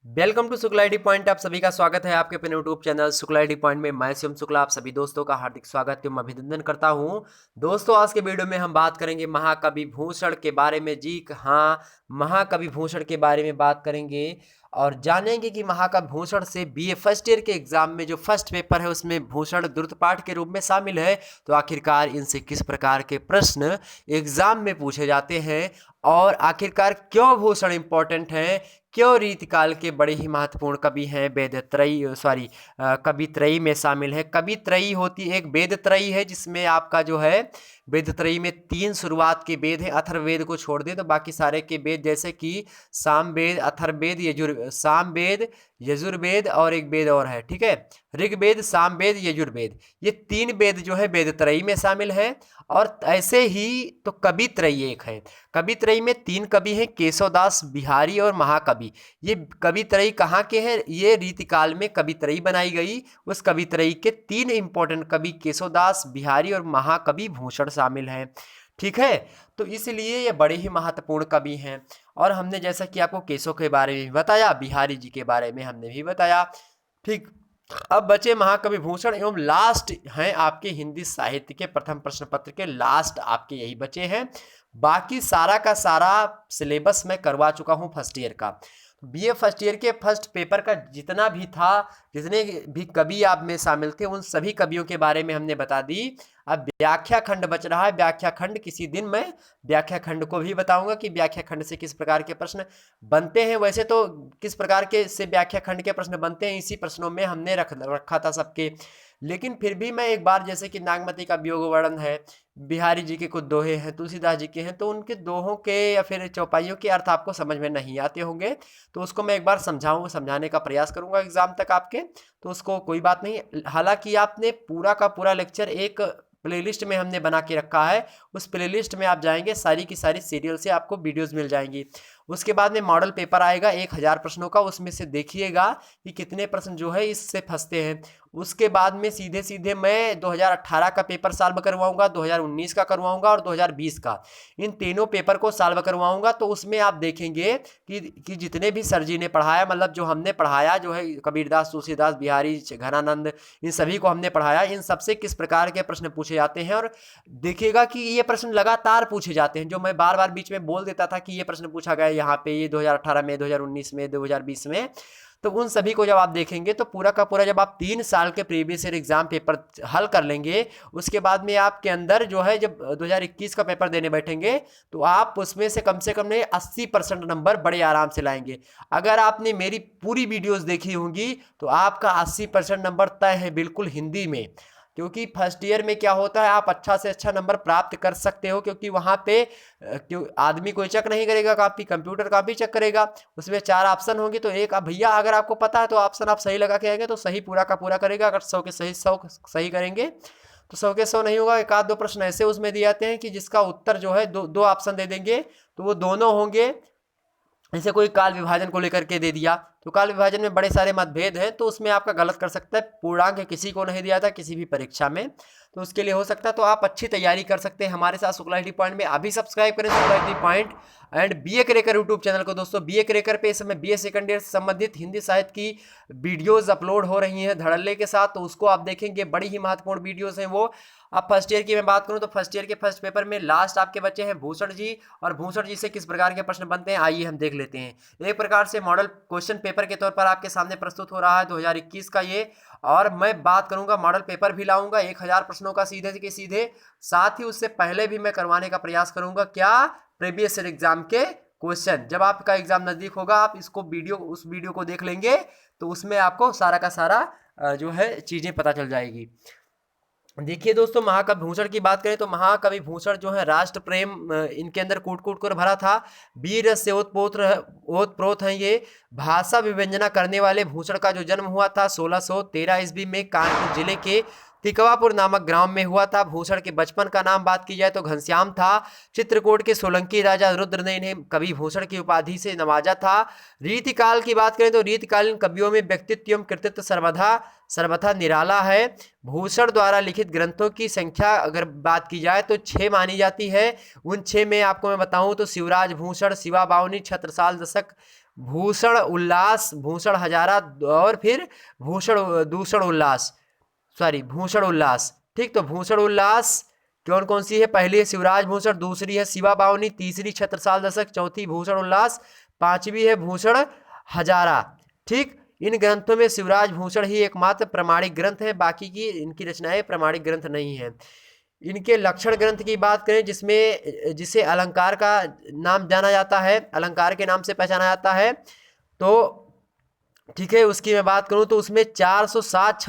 Welcome to Shukla ID point. आप सभी का स्वागत है आपके अपने YouTube channel Shukla ID point में। मैं शिवम शुक्ला आप सभी दोस्तों का हार्दिक स्वागत एवं अभिनंदन करता हूं। दोस्तों, आज के वीडियो में हम बात करेंगे महाकवि भूषण के बारे में। जी हाँ, महाकवि भूषण के बारे में बात करेंगे और जानेंगे कि महाकवि भूषण से बीए फर्स्ट ईयर के एग्जाम में जो फर्स्ट पेपर है उसमें भूषण द्रुत पाठ के रूप में शामिल है। तो आखिरकार इनसे किस प्रकार के प्रश्न एग्जाम में पूछे जाते हैं और आखिरकार क्यों भूषण इंपॉर्टेंट है, क्यों रीतिकाल के बड़े ही महत्वपूर्ण कवि हैं, कवित्रयी में शामिल है। कवित्रयी होती एक वेदत्रयी है जिसमें आपका जो है वेदत्रयी में 3 शुरुआत के वेद हैं। अथर्ववेद को छोड़ दें तो बाकी सारे के वेद जैसे कि सामवेद, अथर्ववेद, सामवेद, यजुर्वेद और एक वेद और है, ठीक है, ऋग्वेद, सामवेद, यजुर्वेद, ये 3 वेद जो है वेदत्रयी में शामिल है। और ऐसे ही तो कवित्रयी एक है। कवित्रयी में 3 कवि हैं, केशवदास, बिहारी और महाकवि। ये कवित्रयी कहाँ के हैं? ये रीतिकाल में कवित्रयी बनाई गई। उस कवित्रयी के 3 इंपॉर्टेंट कवि केशवदास, बिहारी और महाकवि भूषण शामिल हैं, ठीक है। तो इसलिए ये बड़े ही महत्वपूर्ण कवि हैं। और हमने जैसा कि आपको केशव के बारे में भी बताया, बिहारी जी के बारे में हमने भी बताया, ठीक। अब बचे महाकवि भूषण एवं लास्ट हैं आपके हिंदी साहित्य के प्रथम प्रश्न पत्र के लास्ट आपके यही बचे हैं। बाकी सारा का सारा सिलेबस मैं करवा चुका हूं फर्स्ट ईयर का। बीए फर्स्ट ईयर के फर्स्ट पेपर का जितना भी था, जितने भी कवि आप में शामिल थे, उन सभी कवियों के बारे में हमने बता दी। अब व्याख्या खंड बच रहा है। व्याख्या खंड किसी दिन मैं व्याख्या खंड को भी बताऊंगा कि व्याख्या खंड से किस प्रकार के प्रश्न बनते हैं। वैसे तो किस प्रकार के से व्याख्या खंड के प्रश्न बनते हैं इसी प्रश्नों में हमने रखा था सबके। लेकिन फिर भी मैं एक बार, जैसे कि नागमती का वियोग वर्णन है, बिहारी जी के कुछ दोहे हैं, तुलसीदास जी के हैं, तो उनके दोहों के या फिर चौपाइयों के अर्थ आपको समझ में नहीं आते होंगे, तो उसको मैं एक बार समझाने का प्रयास करूंगा एग्जाम तक आपके। तो उसको कोई बात नहीं। हालांकि आपने पूरा का पूरा लेक्चर एक प्लेलिस्ट में हमने बना के रखा है। उस प्लेलिस्ट में आप जाएंगे, सारी की सारी सीरियल से आपको वीडियोस मिल जाएंगी। उसके बाद में मॉडल पेपर आएगा 1000 प्रश्नों का। उसमें से देखिएगा कि कितने प्रश्न जो है इससे फंसते हैं। उसके बाद में सीधे सीधे मैं 2018 का पेपर सॉल्व करवाऊंगा, 2019 का करवाऊंगा और 2020 का। इन तीनों पेपर को सॉल्व करवाऊंगा। तो उसमें आप देखेंगे कि जितने भी सर जी ने पढ़ाया, मतलब जो हमने पढ़ाया जो है, कबीरदास, तुलसीदास, बिहारी, घनानंद, इन सभी को हमने पढ़ाया। इन सबसे किस प्रकार के प्रश्न पूछे जाते हैं और देखिएगा कि ये प्रश्न लगातार पूछे जाते हैं। जो मैं बार बार बीच में बोल देता था कि ये प्रश्न पूछा गया यहाँ पे, ये 2018 में, 2019 में, 2020 में, तो उन सभी को जब आप देखेंगे तो पूरा का पूरा जब आप 3 साल के प्रीवियस ईयर एग्जाम पेपर हल कर लेंगे, उसके बाद में आपके अंदर जो है जब 2021 का पेपर देने बैठेंगे तो आप उसमें से कम 80% नंबर बड़े आराम से लाएंगे। अगर आपने मेरी पूरी वीडियोस देखी होंगी तो आपका 80% नंबर तय है बिल्कुल हिंदी में। क्योंकि फर्स्ट ईयर में क्या होता है, आप अच्छा से अच्छा नंबर प्राप्त कर सकते हो, क्योंकि वहाँ पे क्यों आदमी कोई चेक नहीं करेगा कापी, कंप्यूटर कापी चेक करेगा। उसमें 4 ऑप्शन होंगे तो एक भैया अगर आपको पता है तो ऑप्शन आप सही लगा के आएंगे तो सही पूरा का पूरा करेगा। अगर 100 के सही 100 सही करेंगे तो 100 के 100 नहीं होगा। एक आध 2 प्रश्न ऐसे उसमें दिए जाते हैं कि जिसका उत्तर जो है दो ऑप्शन दे देंगे तो वो दोनों होंगे। जैसे कोई काल विभाजन को लेकर के दे दिया तो काल विभाजन में बड़े सारे मतभेद हैं, तो उसमें आपका गलत कर सकता है। पूर्णांक किसी को नहीं दिया था किसी भी परीक्षा में, तो उसके लिए हो सकता है। तो आप अच्छी तैयारी कर सकते हैं हमारे साथ शुक्ला आईडी पॉइंट में। अभी सब्सक्राइब करें Shukla ID point and BA cracker YouTube channel को। दोस्तों, बीए क्रैकर पे इस समय बीए सेकंड ईयर से संबंधित हिंदी साहित्य की वीडियोज अपलोड हो रही हैं धड़ल्ले के साथ, तो उसको आप देखेंगे। बड़ी ही महत्वपूर्ण वीडियोज हैं वो। अब फर्स्ट ईयर की मैं बात करूं तो फर्स्ट ईयर के फर्स्ट पेपर में लास्ट आपके बच्चे हैं भूषण जी, और भूषण जी से किस प्रकार के प्रश्न बनते हैं आइए हम देख लेते हैं। एक प्रकार से मॉडल क्वेश्चन पेपर के तौर पर आपके सामने प्रस्तुत हो रहा है 2021 का ये। और मैं बात करूंगा मॉडल पेपर भी लाऊंगा 1000 प्रश्नों का सीधे के सीधे। साथ ही उससे पहले भी मैं करवाने का प्रयास करूंगा क्या, प्रीवियस ईयर एग्जाम के क्वेश्चन। जब आपका एग्जाम नजदीक होगा आप इसको उस वीडियो को देख लेंगे तो उसमें आपको सारा का सारा जो है चीजें पता चल जाएगी। देखिए दोस्तों, महाकवि भूषण की बात करें तो महाकवि भूषण जो है राष्ट्र प्रेम इनके अंदर कूट कूट कर भरा था। वीर रस से ओतप्रोत हैं ये। भाषा विव्यंजना करने वाले भूषण का जो जन्म हुआ था 1613 ईस्वी में कानपुर जिले के तिकवापुर नामक ग्राम में हुआ था। भूषण के बचपन का नाम बात की जाए तो घनश्याम था। चित्रकूट के सोलंकी राजा रुद्र ने इन्हें कवि भूषण की उपाधि से नवाजा था। रीतिकाल की बात करें तो रीतिकालीन कवियों में व्यक्तित्व एवं कृतित्व सर्वथा निराला है। भूषण द्वारा लिखित ग्रंथों की संख्या अगर बात की जाए तो 6 मानी जाती है। उन 6 में आपको मैं बताऊं तो शिवराज भूषण, शिवा बावनी, छत्रसाल दशक, भूषण उल्लास, भूषण हजारा, और फिर भूषण दूषण उल्लास, सॉरी भूषण उल्लास। ठीक, तो भूषण उल्लास कौन कौन सी है? पहली है शिवराज भूषण, दूसरी है शिवा बावनी, तीसरी छत्रसाल दशक, चौथी भूषण उल्लास, पांचवी है भूषण हजारा। ठीक, इन ग्रंथों में शिवराज भूषण ही एकमात्र प्रमाणिक ग्रंथ है, बाकी की इनकी रचनाएं प्रमाणिक ग्रंथ नहीं है। इनके लक्षण ग्रंथ की बात करें, जिसमें जिसे अलंकार का नाम जाना जाता है, अलंकार के नाम से पहचाना जाता है, तो ठीक है उसकी मैं बात करूं तो उसमें 407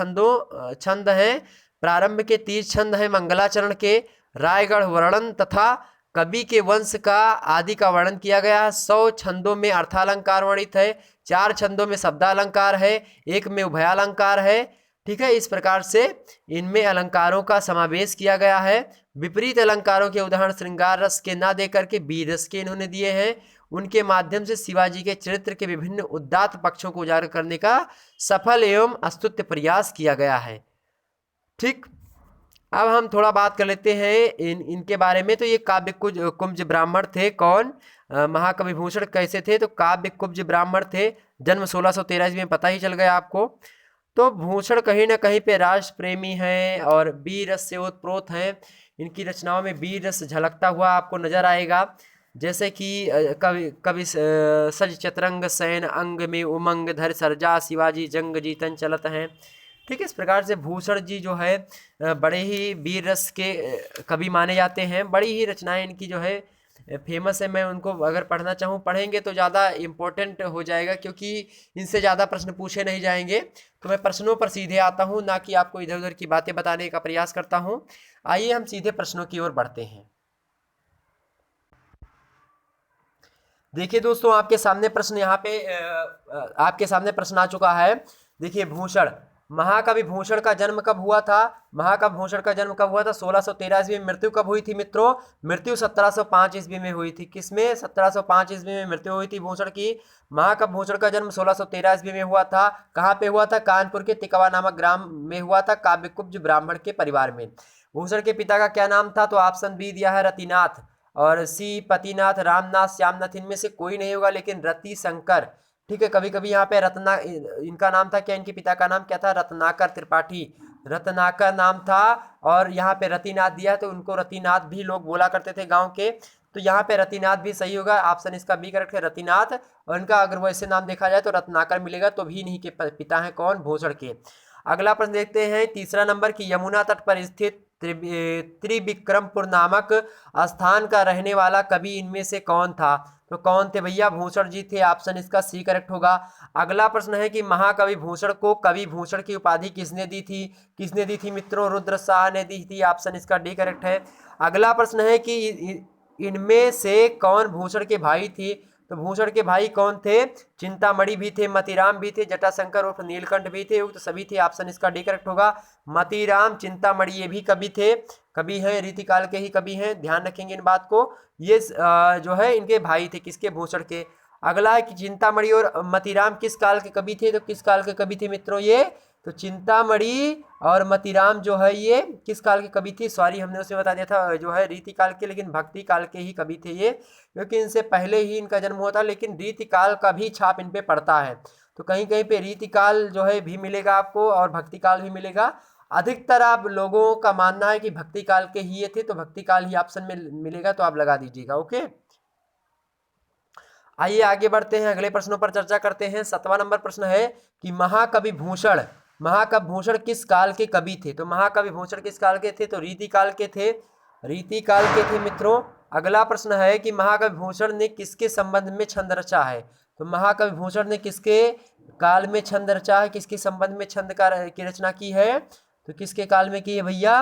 छंद हैं। प्रारंभ के 30 छंद हैं मंगलाचरण के, रायगढ़ वर्णन तथा कवि के वंश का आदि का वर्णन किया गया है। 100 छंदों में अर्थालंकार वर्णित है, 4 छंदों में शब्दालंकार है, एक में उभयालंकार है। ठीक है, इस प्रकार से इनमें अलंकारों का समावेश किया गया है। विपरीत अलंकारों के उदाहरण श्रृंगार रस के ना देकर के वीर रस के इन्होंने दिए हैं। उनके माध्यम से शिवाजी के चरित्र के विभिन्न उदात्त पक्षों को उजागर करने का सफल एवं अस्तुत्य प्रयास किया गया है। ठीक, अब हम थोड़ा बात कर लेते हैं इनके बारे में। तो ये काव्य कुब्ज ब्राह्मण थे। कौन? महाकवि भूषण कैसे थे? तो काव्य कुब्ज ब्राह्मण थे, जन्म 1613 ईस्वी में, पता ही चल गया आपको। तो भूषण कहीं ना कहीं पे राष्ट्र प्रेमी हैं और वीर रस से ओतप्रोत हैं। इनकी रचनाओं में वीर रस झलकता हुआ आपको नजर आएगा, जैसे कि कवि कवि सज चतरंग सैन अंग में उमंग धर सरजा शिवाजी जंग जीतन चलत हैं। ठीक है, इस प्रकार से भूषण जी जो है बड़े ही वीर रस के कवि माने जाते हैं। बड़ी ही रचनाएं इनकी जो है फेमस है। मैं उनको अगर पढ़ना चाहूँ, पढ़ेंगे तो ज़्यादा इम्पोर्टेंट हो जाएगा, क्योंकि इनसे ज़्यादा प्रश्न पूछे नहीं जाएंगे। तो मैं प्रश्नों पर सीधे आता हूँ, ना कि आपको इधर उधर की बातें बताने का प्रयास करता हूँ। आइए हम सीधे प्रश्नों की ओर बढ़ते हैं। देखिए दोस्तों, आपके सामने प्रश्न यहाँ पे आपके सामने प्रश्न आ चुका है। देखिए, भूषण, महाकवि भूषण का जन्म कब हुआ था? महाकवि भूषण का जन्म कब हुआ था? 1613 ईस्वी में। मृत्यु कब हुई थी मित्रों? मृत्यु 1705 ईस्वी में हुई थी। किसमें? 1705 ईस्वी में मृत्यु हुई थी भूषण की। महाकवि भूषण का जन्म 1613 ईस्वी में हुआ था। कहाँ पे हुआ था? कानपुर के तिकवा नामक ग्राम में हुआ था, काव्यकुब्ज ब्राह्मण के परिवार में। भूषण के पिता का क्या नाम था? तो ऑप्शन बी दिया है रतिनाथ, और सी पतिनाथ, रामनाथ, श्यामनाथ, इनमें से कोई नहीं होगा, लेकिन रति शंकर। ठीक है, कभी कभी यहाँ पे इनका नाम था क्या? इनके पिता का नाम क्या था? रत्नाकर त्रिपाठी, रत्नाकर नाम था। और यहाँ पे रतिनाथ दिया, तो उनको रतिनाथ भी लोग बोला करते थे गांव के। तो यहाँ पे रतिनाथ भी सही होगा, ऑप्शन इसका बी करेक्ट है, रतिनाथ। और इनका अगर वैसे नाम देखा जाए तो रत्नाकर मिलेगा, तो भी इन्हीं के पिता हैं। कौन? भूषण के। अगला प्रश्न देखते हैं, तीसरा नंबर की, यमुना तट पर स्थित त्रिविक्रमपुर नामक स्थान का रहने वाला कवि इनमें से कौन था? तो कौन थे भैया? भूषण जी थे, ऑप्शन इसका सी करेक्ट होगा। अगला प्रश्न है कि महाकवि भूषण को कवि भूषण की उपाधि किसने दी थी? किसने दी थी मित्रों? रुद्र शाह ने दी थी, ऑप्शन इसका डी करेक्ट है। अगला प्रश्न है कि इनमें से कौन भूषण के भाई थे? तो भूषण के भाई कौन थे? चिंतामणि भी थे, मतीराम भी थे, जटाशंकर उर्फ नीलकंठ भी थे, उक्त सभी थे, ऑप्शन इसका डी करेक्ट होगा। मतीराम, चिंतामणि ये भी कवि थे, कवि हैं, रीतिकाल के ही कवि हैं, ध्यान रखेंगे इन बात को। ये जो है इनके भाई थे, किसके? भूषण के। अगला है कि चिंतामणि और मतीराम किस काल के कवि थे? तो किस काल के कवि थे मित्रों ये? तो चिंतामणि और मतीराम जो है ये किस काल के कवि थे? सॉरी, हमने उसमें बता दिया था जो है रीति काल के, लेकिन भक्ति काल के ही कवि थे ये, क्योंकि इनसे पहले ही इनका जन्म हुआ था, लेकिन रीति काल का भी छाप इन पे पड़ता है। तो कहीं कहीं पे रीति काल जो है भी मिलेगा आपको, और भक्ति काल भी मिलेगा। अधिकतर आप लोगों का मानना है कि भक्ति काल के ही ये थे, तो भक्ति काल ही ऑप्शन में मिलेगा, तो आप लगा दीजिएगा। ओके, आइए आगे बढ़ते हैं, अगले प्रश्नों पर चर्चा करते हैं। 7वां नंबर प्रश्न है कि महाकवि भूषण किस काल के कवि थे? तो महाकवि भूषण किस काल के थे? तो रीति काल के थे, रीति काल के थे मित्रों। अगला प्रश्न है कि महाकवि भूषण ने किसके संबंध में छंद रचा है? तो महाकवि भूषण ने किसके काल में छंद रचा है? किसके संबंध में छंद की रचना की है? तो किसके काल में की है भैया?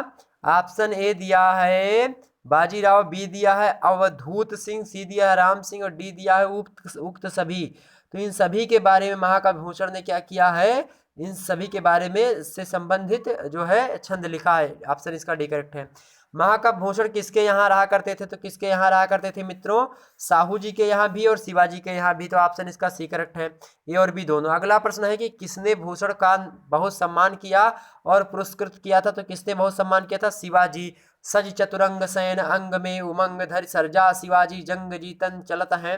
ऑप्शन ए दिया है बाजीराव, बी दिया है अवधूत सिंह, सी दिया है राम सिंह, और डी दिया है उक्त सभी। तो इन सभी के बारे में महाकवि भूषण ने क्या किया है? इन सभी के बारे में से संबंधित जो है छंद लिखा है, ऑप्शन इसका डी करेक्ट है। महाकवि भूषण किसके यहाँ रहा करते थे? तो किसके यहाँ रहा करते थे मित्रों? साहू जी के यहाँ भी और शिवाजी के यहाँ भी, तो ऑप्शन इसका सी करेक्ट है, ए और बी दोनों। अगला प्रश्न है कि किसने भूषण का बहुत सम्मान किया और पुरस्कृत किया था? तो किसने बहुत सम्मान किया था? शिवाजी। सज चतुरंग सैन अंग में उमंग धर सरजा शिवाजी जंग जीतन चलत हैं।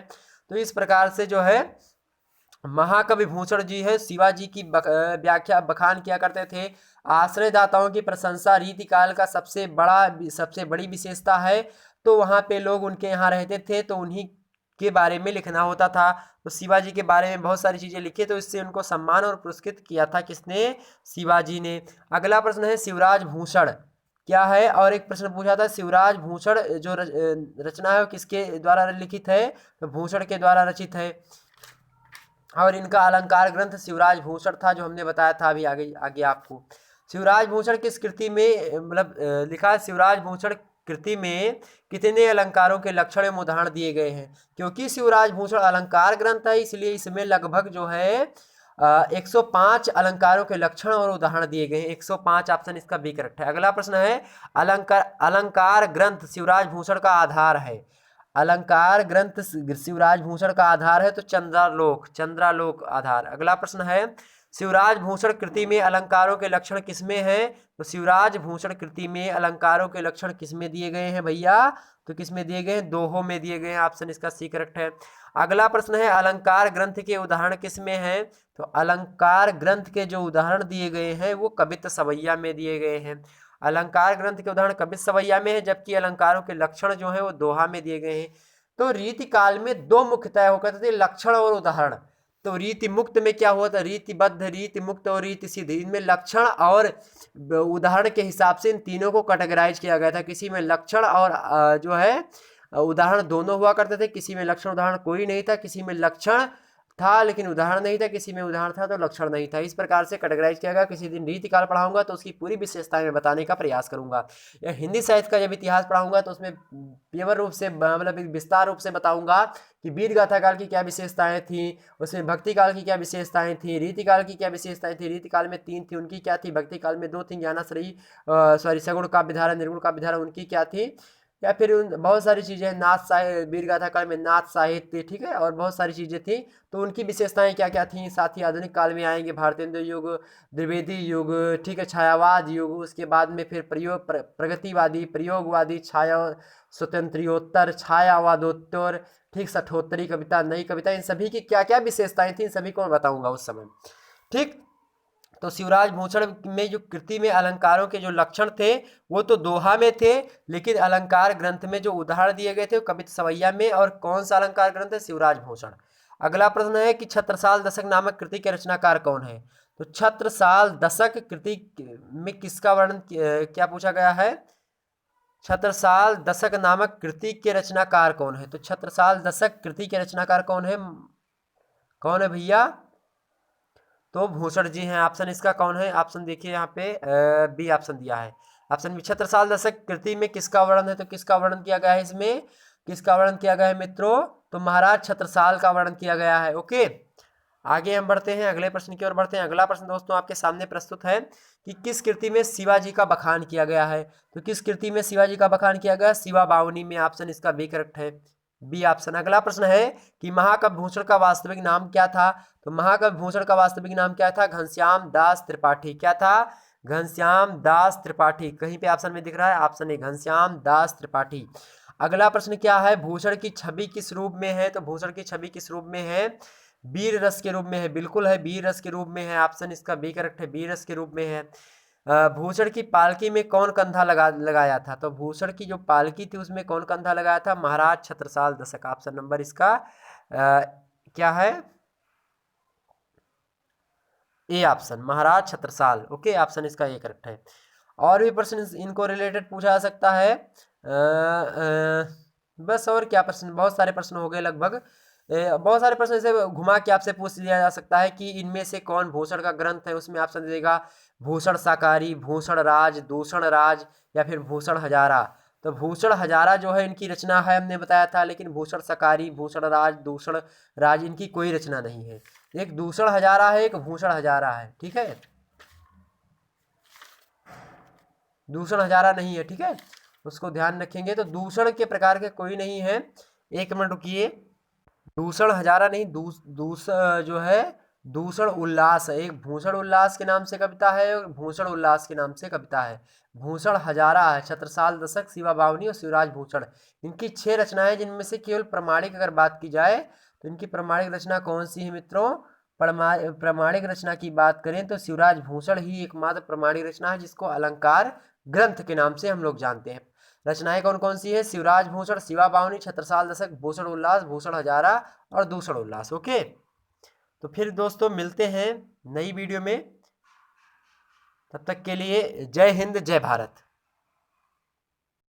तो इस प्रकार से जो है महाकवि भूषण जी है शिवाजी की व्याख्या बखान किया करते थे। आश्रयदाताओं की प्रशंसा रीतिकाल का सबसे बड़ी विशेषता है। तो वहाँ पे लोग उनके यहाँ रहते थे तो उन्हीं के बारे में लिखना होता था। तो शिवाजी के बारे में बहुत सारी चीज़ें लिखी तो इससे उनको सम्मान और पुरस्कृत किया था किसने? शिवाजी ने। अगला प्रश्न है शिवराज भूषण क्या है? और एक प्रश्न पूछा था शिवराज भूषण जो रचना है वो किसके द्वारा लिखित है? तो भूषण के द्वारा रचित है। और इनका अलंकार ग्रंथ शिवराज भूषण था जो हमने बताया था अभी आगे आगे आपको। शिवराज भूषण किस कृति में मतलब लिखा है? शिवराज भूषण कृति में कितने अलंकारों के लक्षण एवं उदाहरण दिए गए हैं? क्योंकि शिवराज भूषण अलंकार ग्रंथ है इसलिए इसमें लगभग जो है 105 अलंकारों के लक्षण और उदाहरण दिए गए हैं। 105 ऑप्शन इसका बी करेक्ट है। अगला प्रश्न है अलंकार ग्रंथ शिवराज भूषण का आधार है। अलंकार ग्रंथ शिवराज भूषण का आधार है तो चंद्रालोक आधार। अगला प्रश्न है शिवराज भूषण कृति में अलंकारों के लक्षण किसमें हैं? तो शिवराज भूषण कृति में अलंकारों के लक्षण किसमें दिए गए हैं भैया? तो किसमें दिए गए हैं? दोहों में दिए गए हैं। ऑप्शन इसका सी करेक्ट है। अगला प्रश्न है अलंकार ग्रंथ के उदाहरण किसमें हैं? तो अलंकार ग्रंथ के जो उदाहरण दिए गए हैं वो कवित्त सवैया में दिए गए हैं। अलंकार ग्रंथ के उदाहरण कवित्त सवैया में है जबकि अलंकारों के लक्षण जो है वो दोहा में दिए गए हैं। तो रीति काल में दो मुख्यतः होकर थे लक्षण और उदाहरण। तो रीति मुक्त में क्या हुआ था? रीतिबद्ध, रीति मुक्त और रीति सिद्ध। इनमें लक्षण और उदाहरण के हिसाब से इन तीनों को कैटेगराइज किया गया था। किसी में लक्षण और जो है उदाहरण दोनों हुआ करते थे। किसी में लक्षण उदाहरण कोई नहीं था। किसी में लक्षण था लेकिन उदाहरण नहीं था। किसी में उदाहरण था तो लक्षण नहीं था। इस प्रकार से कैटेगराइज किया गया। किसी दिन रीतिकाल पढ़ाऊंगा तो उसकी पूरी विशेषताएं मैं बताने का प्रयास करूंगा। या हिंदी साहित्य का जब इतिहास पढ़ाऊंगा तो उसमें पेवर रूप से मतलब विस्तार रूप से बताऊंगा कि वीर गाथा काल की क्या विशेषताएं थी, उसमें भक्ति काल की क्या विशेषताएं थी, रीतिकाल की क्या विशेषताएं थी। रीतिकाल में 3 थी उनकी क्या थी, भक्ति काल में 2 थी, ज्ञानाश्रयी सगुण काव्य धारा, निर्गुण काव्य धारा उनकी क्या थी। या फिर बहुत सारी चीज़ें नाथ साहित्य वीर गाथा काल में नाथ साहित्य, ठीक है, और बहुत सारी चीज़ें थी तो उनकी विशेषताएं क्या क्या थी। साथ ही आधुनिक काल में आएंगे भारतेंद्र युग, द्विवेदी युग, ठीक है, छायावाद युग, उसके बाद में फिर प्रगतिवादी, प्रयोगवादी, छाया स्वतंत्रोत्तर, छायावादोत्तर, ठीक, सठोत्तरी कविता, नई कविता, इन सभी की क्या क्या विशेषताएं थी इन सभी को मैं बताऊंगा उस समय। ठीक, तो शिवराज भूषण में जो कृति में अलंकारों के जो लक्षण थे वो तो दोहा में थे लेकिन अलंकार ग्रंथ में जो उदाहरण दिए गए थे वो कवित्त सवैया में। और कौन सा अलंकार ग्रंथ है? शिवराज भूषण। अगला प्रश्न है कि छत्रसाल दशक नामक कृति के रचनाकार कौन है? तो छत्रसाल दशक कृति में किसका वर्णन क्या पूछा गया है? छत्रसाल दशक नामक कृति के रचनाकार कौन है? तो छत्रसाल दशक कृति के रचनाकार कौन है? कौन है भैया? तो भूषण जी हैं। ऑप्शन इसका कौन है? ऑप्शन देखिए यहाँ पे बी ऑप्शन दिया है। ऑप्शन बी छत्रसाल दशक कृति में किसका वर्णन है? तो किसका वर्णन किया गया है इसमें? किसका वर्णन किया गया है मित्रों? तो महाराज छत्रसाल का वर्णन किया गया है। ओके, आगे हम बढ़ते हैं, अगले प्रश्न की ओर बढ़ते हैं। अगला प्रश्न दोस्तों आपके सामने प्रस्तुत है कि किस कृति में शिवाजी का बखान किया गया है? तो किस कृति में शिवाजी का बखान किया गया? शिवा बावनी में। ऑप्शन इसका बी करेक्ट है, बी ऑप्शन। अगला प्रश्न है कि महाकवि भूषण का वास्तविक नाम क्या था? तो महाकवि भूषण का वास्तविक नाम क्या था? घनश्याम दास त्रिपाठी। क्या था? घनश्याम दास त्रिपाठी। कहीं पे ऑप्शन में दिख रहा है? Option A Ghanshyam Das Tripathi. अगला प्रश्न क्या है? भूषण की छवि किस रूप में है? तो भूषण की छवि किस रूप में है? वीर रस के रूप में है। बिल्कुल है, वीर रस के रूप में है। ऑप्शन इसका बी करेक्ट है, वीर रस के रूप में है। भूषण की पालकी में कौन कंधा लगाया था? तो भूषण की जो पालकी थी उसमें कौन कंधा लगाया था? महाराज छत्रसाल दशक। ऑप्शन नंबर इसका क्या है? A option, Maharaj Chhatrasal. Okay, option इसका ए करेक्ट है। और भी प्रश्न इनको रिलेटेड पूछा जा सकता है। बस और क्या प्रश्न, बहुत सारे प्रश्न हो गए लगभग। बहुत सारे प्रश्न ऐसे घुमा के आपसे पूछ लिया जा सकता है कि इनमें से कौन भूषण का ग्रंथ है। उसमें ऑप्शन देगा भूषण साकारी, भूषण राज, दूषण राज या फिर भूषण हजारा। तो भूषण हजारा जो है इनकी रचना है, हमने बताया था, लेकिन भूषण साकारी, भूषण राज, दूषण राज इनकी कोई रचना नहीं है। एक दूषण हजारा है, एक भूषण हजारा है, ठीक है, दूषण हजारा नहीं है, ठीक है, उसको ध्यान रखेंगे। तो दूषण के प्रकार के कोई नहीं है। एक मिनट रुकिए, दूषण हजारा नहीं, जो है दूषण उल्लास है। एक भूषण उल्लास के नाम से कविता है और भूषण उल्लास के नाम से कविता है। भूषण हजारा है, छत्रसाल दशक, शिवा बावनी और शिवराज भूषण, इनकी 6 रचनाएं जिनमें से केवल प्रमाणिक अगर बात की जाए तो इनकी प्रामाणिक रचना कौन सी है मित्रों? प्रामाणिक रचना की बात करें तो शिवराज भूषण ही एकमात्र प्रामाणिक रचना है जिसको अलंकार ग्रंथ के नाम से हम लोग जानते हैं। रचनाएं कौन कौन सी है? शिवराज भूषण, शिवा बाहुनी, छत्रसाल दशक, भूषण उल्लास, भूषण हजारा और दूषण उल्लास। ओके, तो फिर दोस्तों मिलते हैं नई वीडियो में, तब तक के लिए जय हिंद जय भारत।